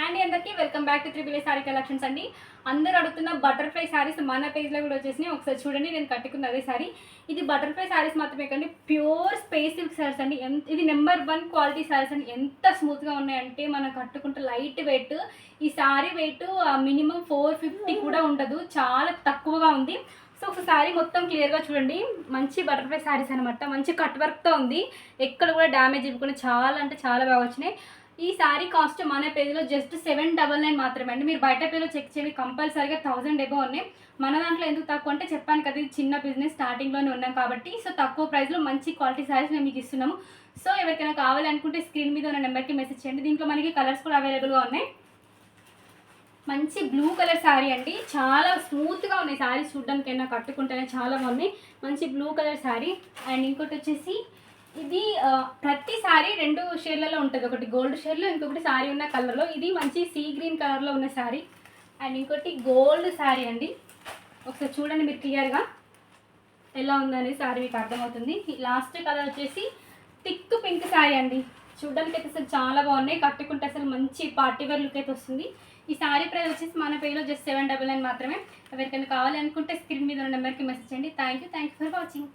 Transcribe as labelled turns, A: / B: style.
A: And అందరికీ welcome back to triple A sorry collections అండి. అందరూ అడుగుతున్న బటర్ఫ్లై శారీస్ మన పేజ్లో కూడా వచ్చేసినాయి. ఒకసారి చూడండి, నేను కట్టుకున్న అదే సారీ. ఇది బటర్ఫ్లై శారీస్ మాత్రమే కండి, ప్యూర్ స్పేస్ సిల్క్ శారీస్ అండి. ఇది నెంబర్ 1 క్వాలిటీ శారీస్ అండి. ఎంత స్మూత్గా ఉన్నాయంటే మనం కట్టుకుంటే లైట్ వెయిట్. ఈ శారీ వెయిట్ మినిమం 450 కూడా ఉండదు, చాలా తక్కువగా ఉంది. సో ఒక శారీ మొత్తం క్లియర్గా చూడండి. మంచి బటర్ఫ్లై శారీస్ అనమాట. మంచి కట్ వర్క్తో ఉంది, ఎక్కడ కూడా డ్యామేజ్ ఇవ్వకుండా చాలా అంటే చాలా బాగా వచ్చినాయి. ఈ శారీ కాస్ట్ మన పేజ్లో జస్ట్ 799 మాత్రమే అండి. మీరు బయట పేజ్లో చెక్ చేయండి, కంపల్సరీగా 1000 ఎబో ఉన్నాయి. మన దాంట్లో ఎందుకు తక్కువ అంటే చెప్పాను కదా, ఇది చిన్న బిజినెస్, స్టార్టింగ్లోనే ఉన్నాం కాబట్టి సో తక్కువ ప్రైస్లో మంచి క్వాలిటీ శారీస్ మేము మీకు ఇస్తున్నాము. సో ఎవరికైనా కావాలనుకుంటే స్క్రీన్ మీద ఉన్న నెంబర్కి మెసేజ్ చేయండి. దీంట్లో మనకి కలర్స్ కూడా అవైలబుల్గా ఉన్నాయి. మంచి బ్లూ కలర్ శారీ అండి, చాలా స్మూత్గా ఉన్నాయి శారీస్, చూడడానికైనా కట్టుకుంటేనే చాలా బాగున్నాయి. మంచి బ్లూ కలర్ శారీ. అండ్ ఇంకోటి వచ్చేసి ఇది ప్రతి శారీ 2 షేడ్లలో ఉంటుంది. ఒకటి గోల్డ్ షేడ్లో, ఇంకొకటి శారీ ఉన్న కలర్లో. ఇది మంచి సీ గ్రీన్ కలర్లో ఉన్న శారీ. అండ్ ఇంకోటి గోల్డ్ శారీ అండి. ఒకసారి చూడండి మీరు క్లియర్గా ఎలా ఉందనేది శారీ మీకు అర్థమవుతుంది. లాస్ట్ కలర్ వచ్చేసి థిక్ పింక్ శారీ అండి. చూడడానికి అయితే అసలు చాలా బాగున్నాయి, కట్టుకుంటే అసలు మంచి పార్టీ వేర్ లుక్ అయితే వస్తుంది. ఈ శారీ ప్రైస్ వచ్చేసి మన పేజ్లో జస్ట్ 799 మాత్రమే. ఎవరికైనా కావాలి అనుకుంటే స్క్రీన్ మీద ఉన్న నెంబర్కి మెసేజ్ చేయండి. Thank you for watching.